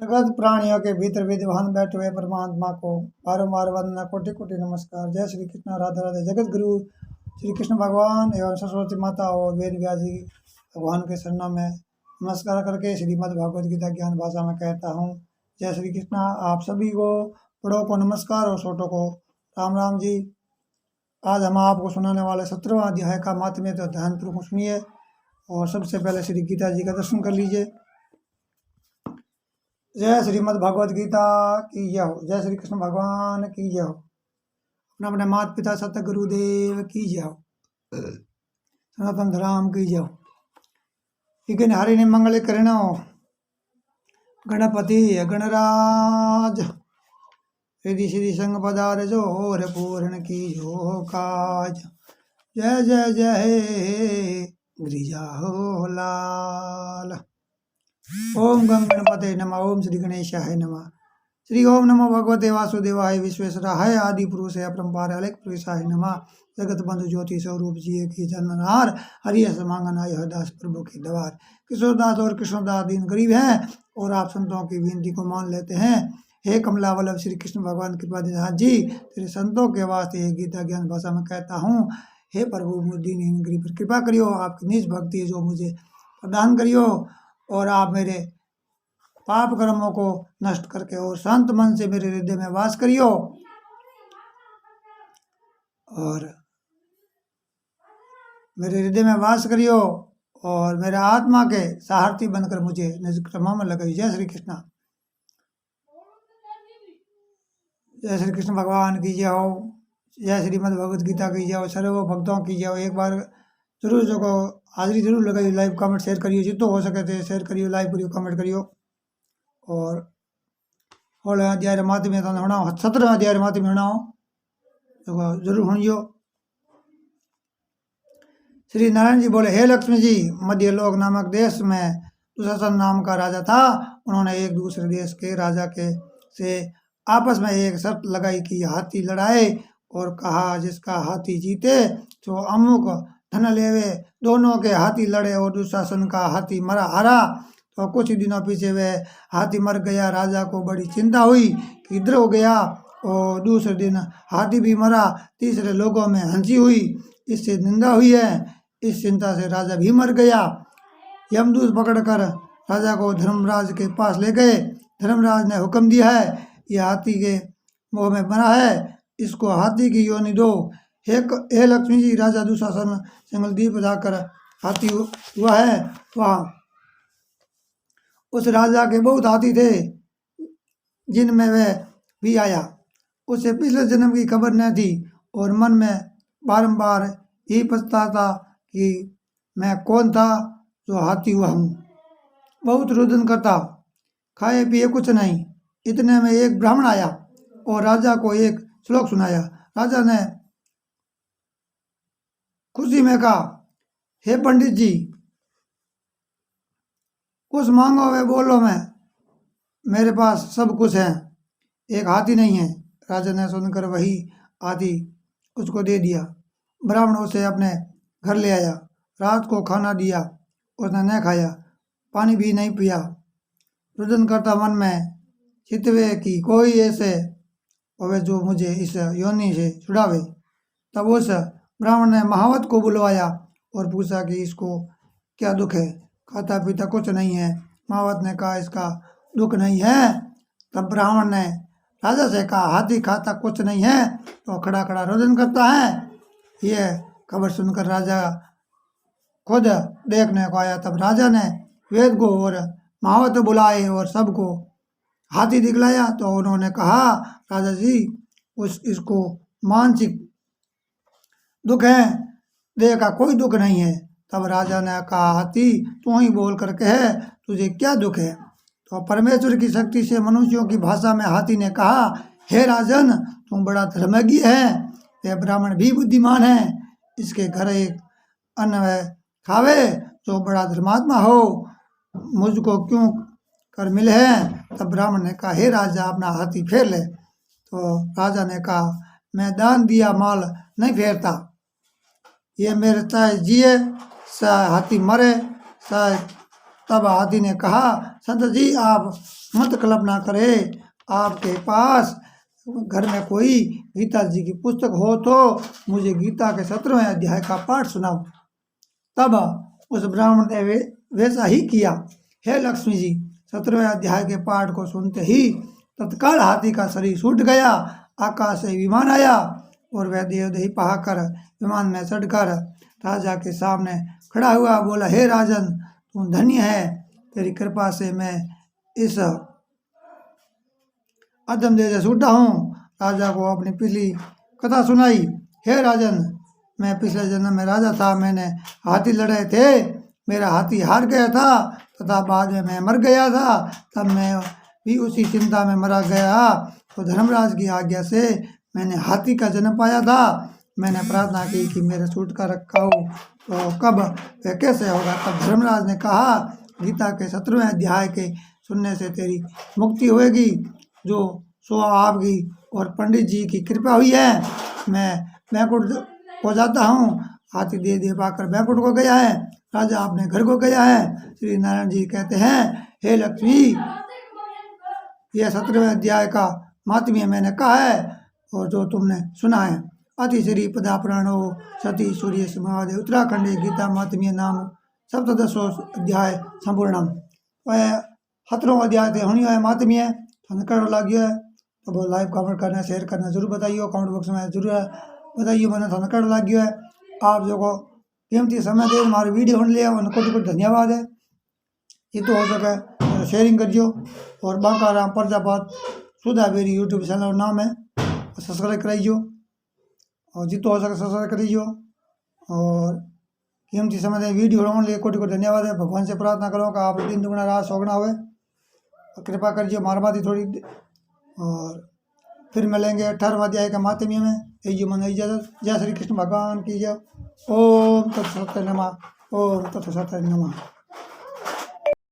जगत प्राणियों के भीतर विद्वान बैठे हुए परमात्मा को बारंबार वंदना, कोटि कोटि नमस्कार। जय श्री कृष्ण, राधे राधे। जगत गुरु श्री कृष्ण भगवान एवं सरस्वती माता और वेद व्यास जी भगवान के शरणों में नमस्कार करके श्रीमद् भागवत गीता ज्ञान भाषा में कहता हूँ जय श्री कृष्ण। आप सभी को बड़ों को नमस्कार और छोटों को राम राम जी। आज हम आपको सुनाने वाले 17वां अध्याय का महात्म्य तो ध्यानपूर्वक सुनिए और सबसे पहले श्री गीता जी का दर्शन कर लीजिए। जय श्रीमद् भगवत गीता की जय हो। जय श्री कृष्ण भगवान की जय हो। अपने अपने माता पिता सत्य गुरुदेव की जय हो। सनातन धर्म की जय हो। लेकिन हरि ने मंगल करणो गणपति गणराज रिधि सिद्धि संग पदार जो और पूर्ण की जो काज। जय जय जय हे गिरिजा हो लाल। ओम गंग गणपते नमः। ओम श्री गणेशाय नमः। श्री ओम नमो भगवते वासुदेवाय विश्वेश्वराय आदि पुरुषाय अपरंपाराय अलख पुरुषाय नमः। जगत बंधु ज्योति स्वरूप जी की जन्मनार हरि समांगनाय दास प्रभु की दवार। किशोरदास और कृष्णदास दीन गरीब हैं और आप संतों की विनती को मान लेते हैं। हे कमला वल्लभ श्री कृष्ण भगवान कृपा दीनाथ जी, तेरे संतों के वास्ते गीता ज्ञान भाषा में कहता हूँ। हे प्रभु दीनहीन गरीब पर कृपा करियो। आपकी निज भक्ति जो मुझे प्रदान करियो और आप मेरे पाप कर्मों को नष्ट करके और शांत मन से मेरे हृदय में वास करियो और मेरे हृदय में वास करियो और मेरे आत्मा के सारथी बनकर मुझे निज क्रम में लगाइए। जय श्री कृष्ण। जय श्री कृष्ण भगवान की जय हो। जय श्रीमद् भगवत गीता की जय हो। सर्व भक्तों की जय हो। एक बार जरूर जो को हाजिरी जरूर लगाइए। लाइव कमेंट शेयर करियो, जितना हो सके थे शेयर करियो, लाइव करियो, कमेंट करियो। और 16 अध्याय माते में तो होना 17 अध्याय माते में होना जरूर सुनियो। श्री नारायण जी बोले, हे लक्ष्मी जी, मध्य लोक नामक देश में दुशासन नाम का राजा था। उन्होंने एक दूसरे देश के राजा के से आपस में एक शर्त लगाई कि हाथी लड़ाए और कहा जिसका हाथी जीते तो अमुक धन लेवे। दोनों के हाथी लड़े और दुशासन का हाथी मरा हारा। तो कुछ दिनों पीछे वह हाथी मर गया। राजा को बड़ी चिंता हुई कि इधर हो गया और दूसरे दिन हाथी भी मरा। तीसरे लोगों में हंसी हुई, इससे निंदा हुई है। इस चिंता से राजा भी मर गया। यमदूत पकड़कर राजा को धर्मराज के पास ले गए। धर्मराज ने हुक्म दिया है, यह हाथी के मुंह में मरा है, इसको हाथी की योनि दो। हे लक्ष्मी जी, राजा दुशासन सिंगलदीप जाकर हाथी हुआ है। वहाँ उस राजा के बहुत हाथी थे जिनमें वह भी आया। उसे पिछले जन्म की खबर न थी और मन में बारंबार यही पछताता कि मैं कौन था जो हाथी हुआ हूँ। बहुत रुदन करता, खाए पिए कुछ नहीं। इतने में एक ब्राह्मण आया और राजा को एक श्लोक सुनाया। राजा ने खुशी में कहा, हे पंडित जी, कुछ मांगो वे बोलो। मैं मेरे पास सब कुछ है, एक हाथी नहीं है। राजा ने सुनकर वही हाथी उसको दे दिया। ब्राह्मण उसे अपने घर ले आया। रात को खाना दिया, उसने न खाया, पानी भी नहीं पिया। रुदन करता मन में चितवे कि कोई ऐसे होवे जो मुझे इस योनि से छुड़ावे। तब उस ब्राह्मण ने महावत को बुलवाया और पूछा कि इसको क्या दुख है। खाता पीता कुछ नहीं है। महावत ने कहा, इसका दुख नहीं है। तब ब्राह्मण ने राजा से कहा, हाथी खाता कुछ नहीं है तो खड़ा खड़ा रोदन करता है। यह खबर सुनकर राजा खुद देखने को आया। तब राजा ने वेद को और महावत बुलाए और सबको हाथी दिखलाया। तो उन्होंने कहा, राजा जी, इसको मानसिक दुख है, देह का कोई दुख नहीं है। तब राजा ने कहा, हाथी तू ही बोल कर कहे, तुझे क्या दुख है। तो परमेश्वर की शक्ति से मनुष्यों की भाषा में हाथी ने कहा, हे राजन, तुम बड़ा धर्मज्ञ है। यह ब्राह्मण भी बुद्धिमान है। इसके घर एक अन्न खावे जो बड़ा धर्मात्मा हो, मुझको क्यों कर मिले है। तब ब्राह्मण ने कहा, हे राजा, अपना हाथी फेर ले। तो राजा ने कहा, मैं दान दिया माल नहीं फेरता। ये मेरे चाहे जिए चाहे हाथी मरे चाहे तब हाथी ने कहा, संत जी आप मत कल्पना करें, आपके पास घर में कोई गीता जी की पुस्तक हो तो मुझे गीता के 17वें अध्याय का पाठ सुनाओ। तब उस ब्राह्मण ने वैसा ही किया। हे लक्ष्मी जी, 17वें अध्याय के पाठ को सुनते ही तत्काल हाथी का शरीर छूट गया, आकाश से विमान आया और वह देवदही पहाकर विमान में चढ़कर राजा के सामने खड़ा हुआ, बोला, हे राजन, तू धन्य है, तेरी कृपा से मैं इस अधम देह से छूटा हूँ। राजा को अपनी पिछली कथा सुनाई। हे राजन, मैं पिछले जन्म में राजा था, मैंने हाथी लड़े थे, मेरा हाथी हार गया था तथा बाद में मैं मर गया था, तब मैं भी उसी चिंता में मरा गया, तो धर्मराज की आज्ञा से मैंने हाथी का जन्म पाया था। मैंने प्रार्थना की कि मेरे छूटकर रखा हो तो कब वह कैसे होगा। तब धर्मराज ने कहा, गीता के 17वें अध्याय के सुनने से तेरी मुक्ति होगी, जो सो आपकी और पंडित जी की कृपा हुई है। मैं बैकुंठ को जाता हूँ। हाथी दे पाकर बैकुंठ को गया है, राजा अपने घर को गया है। श्री नारायण जी कहते हैं, हे लक्ष्मी, यह 17वें अध्याय का महात्म्य मैंने कहा है और जो तुमने सुना है। अति श्री पदा पुराणो सती सूर्य समाधि उत्तराखंडी गीता महात्म्य नाम सप्तदशो अध्याय संपूर्णम। वह 17वां अध्याय थे होनी है महात्म्य थनकर लग गया है। तो वो लाइव कमेंट करना, शेयर करना जरूर बताइए, कमेंट बॉक्स में जरूर बताइए मैंने थनकर लग गया है। आप जो को कीमती समय दे हमारे वीडियो होने लिया उनको कुछ धन्यवाद है। ये तो हो सके शेयरिंग करियो और बांकाराम प्रजापत सुधा बेरी यूट्यूब चैनल नाम है, सब्सक्राइब कराइयो और जितो हो सके सब्सक्राइब करियो। और कीमती समय दे वीडियो होने लिए कोटि कोटि धन्यवाद है। भगवान से प्रार्थना करो कि आप दिन दुगना रात सौगुना हुए, कृपा करिए मारबादी थोड़ी। और फिर मिलेंगे 18वां अध्याय का महात्म्य में। यही मन इजाजत। जय श्री कृष्ण भगवान की जय। ओम तत्सत नमः। ओम तत्सत नमः।